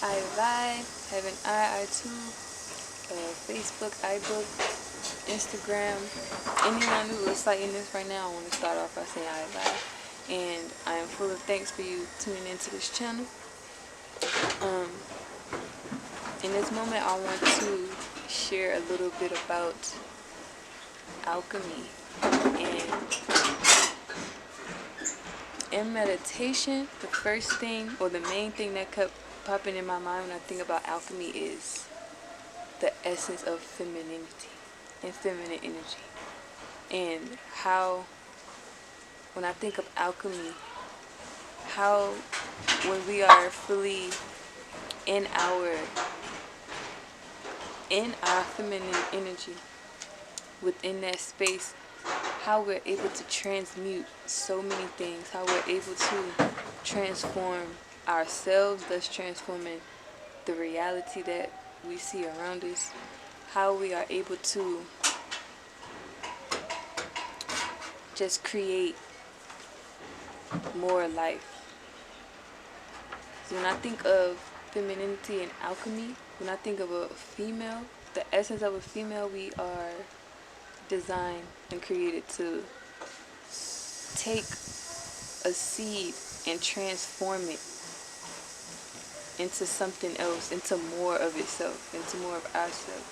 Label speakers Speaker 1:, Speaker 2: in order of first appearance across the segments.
Speaker 1: I have an I2, Facebook, iBook, Instagram. Anyone who is citing this right now, I want to start off by saying I. And I am full of thanks for you tuning into this channel. In this moment, I want to share a little bit about alchemy. And in meditation, the first thing, or the main thing that kept popping in my mind when I think about alchemy is the essence of femininity and feminine energy. And how, when I think of alchemy, how when we are fully in our feminine energy, within that space, how we're able to transmute so many things, how we're able to transform ourselves, thus transforming the reality that we see around us, how we are able to just create more life. So when I think of femininity and alchemy, when I think of a female, the essence of a female, we are designed and created to take a seed and transform it into something else, into more of itself, into more of ourselves.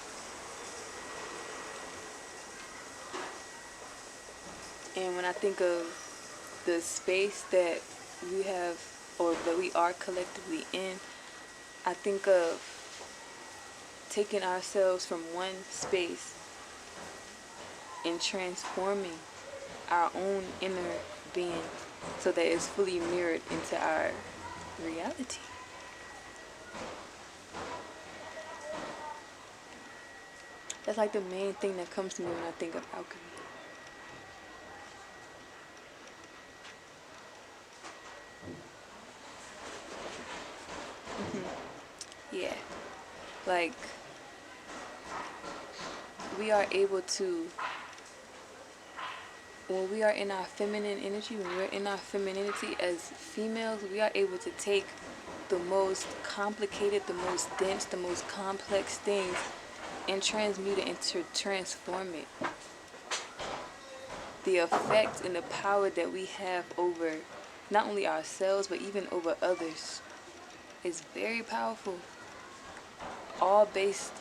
Speaker 1: And when I think of the space that we have, or that we are collectively in, I think of taking ourselves from one space and transforming our own inner being so that it's fully mirrored into our reality. That's like the main thing that comes to me when I think of alchemy. Yeah, like we are able to, when we are in our feminine energy, when we're in our femininity as females, we are able to take the most complicated, the most dense, the most complex things and transmute it into transform it. The effect and the power that we have over not only ourselves but even over others is very powerful. All based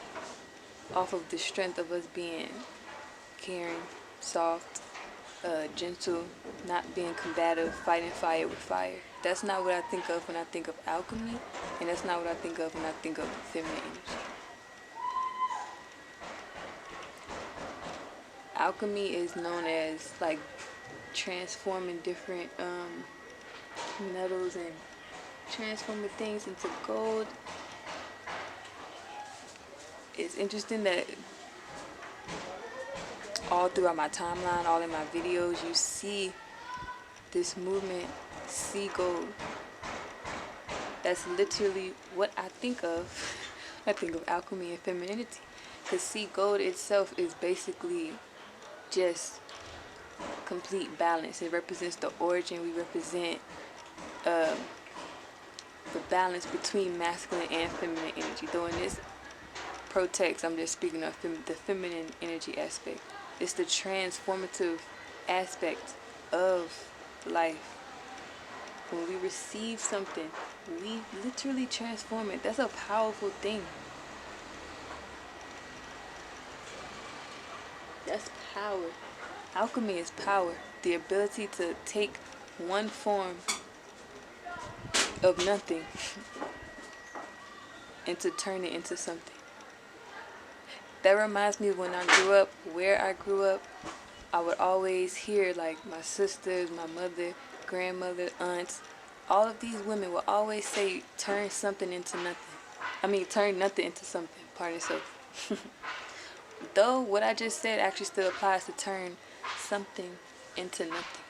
Speaker 1: off of the strength of us being caring, soft, gentle, not being combative, fighting fire with fire. That's not what I think of when I think of alchemy, and that's not what I think of when I think of feminine energy. Alchemy is known as like transforming different metals and transforming things into gold. It's interesting that all throughout my timeline, all in my videos, you see this movement, see gold. That's literally what I think of. I think of alchemy and femininity. Because see, gold itself is basically just complete balance. It represents the origin. We represent the balance between masculine and feminine energy. Though in this pro-text, I'm just speaking of the feminine energy aspect. It's the transformative aspect of life. When we receive something, we literally transform it. That's a powerful thing. That's power. Alchemy is power. The ability to take one form of nothing and to turn it into something. That reminds me of when I grew up, where I grew up, I would always hear like my sisters, my mother, grandmother, aunts, all of these women would always say, turn something into nothing. Turn nothing into something, pardon yourself. Though what I just said actually still applies to turn something into nothing.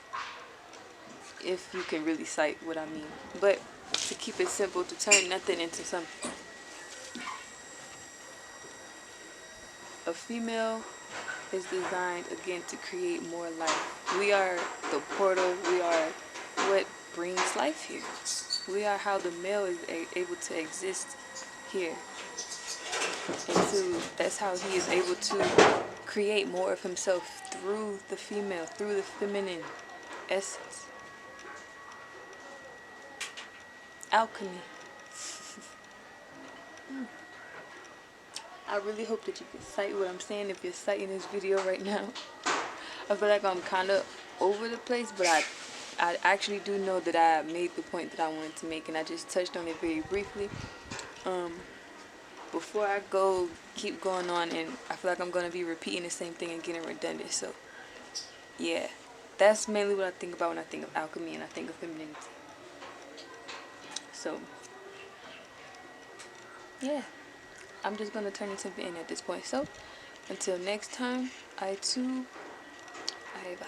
Speaker 1: If you can really cite what I mean. But to keep it simple, to turn nothing into something. A female is designed, again, to create more life. We are the portal. We are what brings life here. We are how the male is able to exist here. And that's how he is able to create more of himself through the female, through the feminine essence. Alchemy. I really hope that you can sight what I'm saying if you're sighting this video right now. I feel like I'm kind of over the place, but I actually do know that I made the point that I wanted to make, and I just touched on it very briefly. Before I keep going on, and I feel like I'm going to be repeating the same thing and getting redundant. So, yeah, that's mainly what I think about when I think of alchemy and I think of femininity. So, yeah, I'm just going to turn it to the end at this point. So, until next time, I too, ahava.